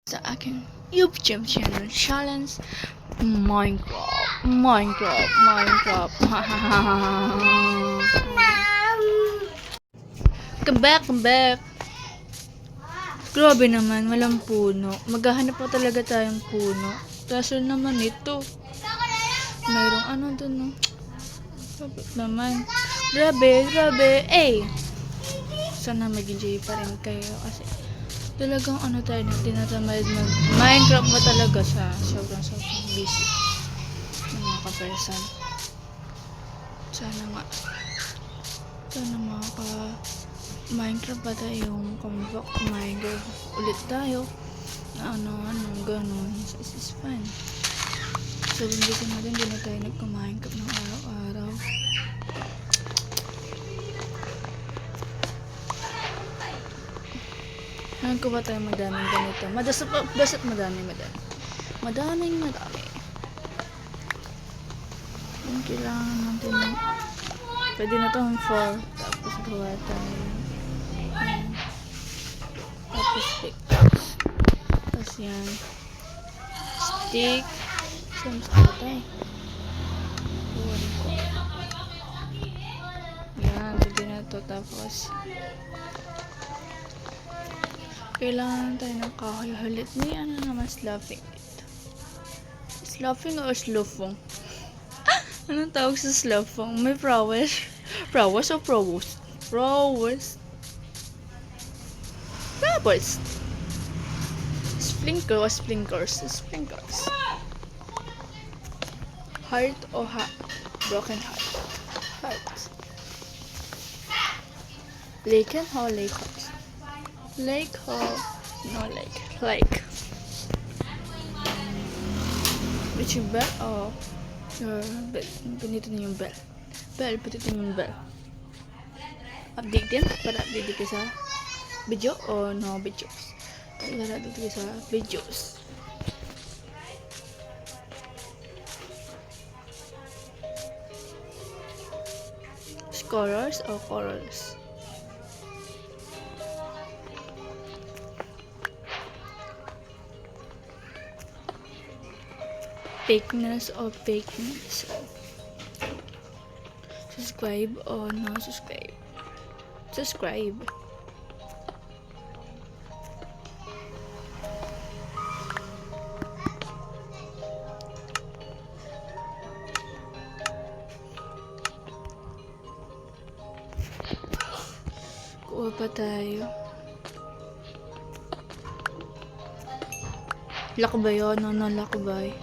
sa aking YouTube channel challenge Minecraft. Come back. Grabe naman, walang puno. Maghahanap pa talaga tayong puno. Kaso naman ito. Mayroong ano dun, no? Bakit naman? Grabe. Sana mag-enjoy pa rin kayo kasi talagang ano tayo na tinatamad Minecraft mo talaga siya. Sobrang busy ng mga ka-person. Sana maka Minecraft pa tayong comeback Minecraft ulit tayo na ganun. It's fun. So busy natin, hindi na tayo nagka-Minecraft ng araw-araw. Nagkuha tayo madaming ganito. Basta't madami. Yung kailangan natin pwede na itong 4. Tapos gawa tayo. Tapos pickaxe. Tapos yan. Stick. Saan tayo? Yan. Pwede na ito. Tapos kailangan tayo ng kahoy ulit. May ano naman sloughing dito. Sloughing or slough? Anong tawag sa sloughing? May prowess? Prowess o prowess? Prowess. Splinker o splinkers? Heart o broken heart? Heart. Laken o lake house? Lake. Which yung bell o bell? Pinito na yung bell. Pinito yung bell. Update din para update ka sa video o no videos. Para update ka sa videos. Scorers o corals? Fakeness o fakeness? Subscribe o no subscribe? Subscribe. Kuha pa tayo. Lakbay o no lakbay?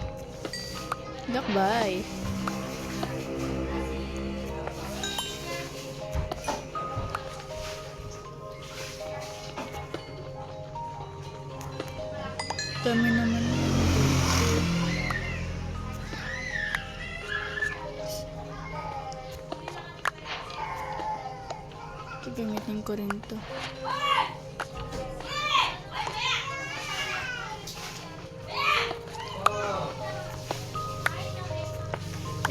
Lakbay. Dami naman. Gagamitin ko rin to.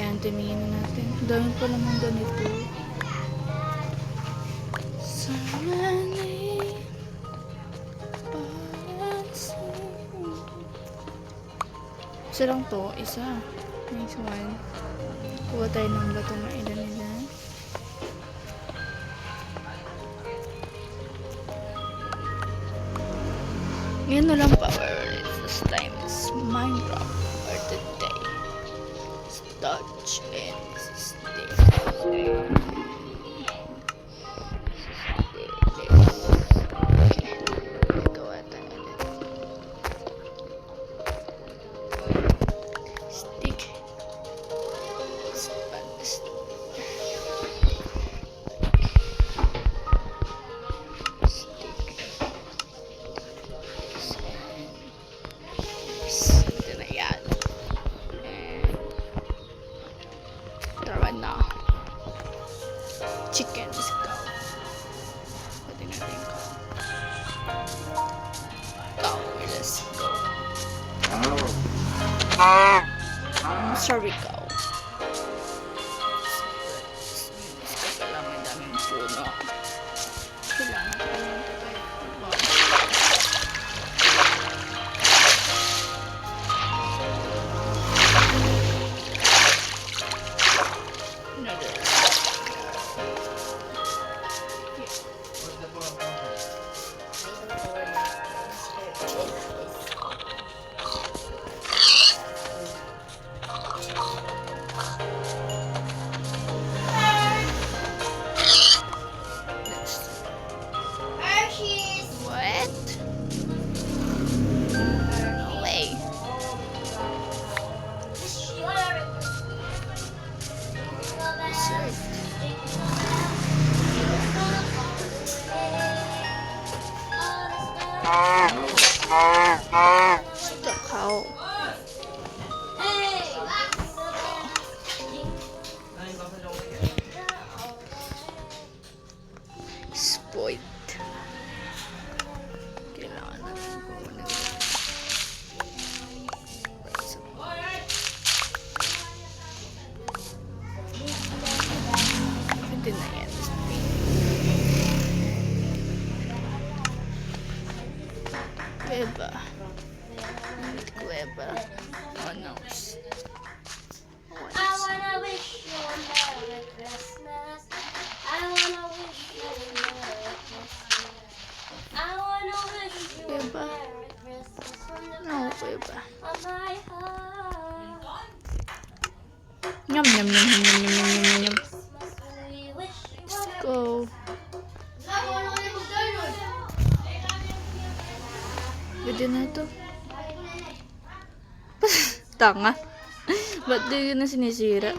Yan, tingnan natin. Dami pa naman ganito. Isa lang to. Isa. Next one. Kuha tayo ng bato na ilan. Ngayon na lang power. This time is Minecraft for today. Touch and stay. Gawa tayo ulit. Stick. Ito na yan. Na chicken, let's go. Pwede natin cow, let's go. Sorry cow. Let's go lang, may daming puno. Kailangan ko lang ito tayo. Kuweba. Kuweba. Oh no. I wanna wish you a Merry Christmas. I wanna wish you a Merry Christmas. I wanna wish you a Kuweba. Merry Christmas from the No, kuweba. bottom of my heart. Nyam, nyam, nyam, nyam, nyam, nyam, nyam, nyam, nyam. Christmas, we wish you a Let's go. Pwede na ito. Tanga. Ba't di na sinisira?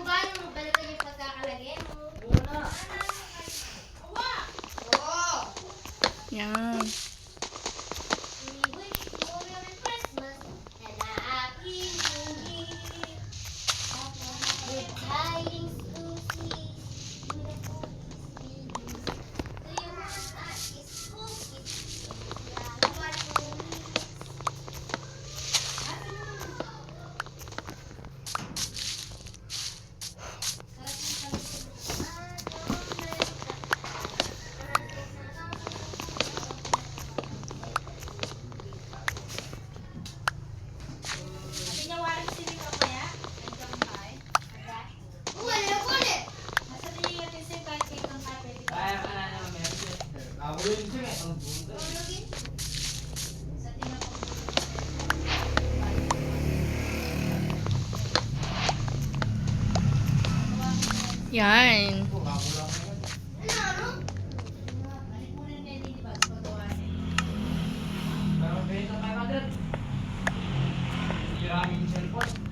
Yan. We wish you a Merry Christmas and a Happy New Year. Good tidings to see. To the you that is cookies. What Yan. Pero 500. Sira yung cellphone.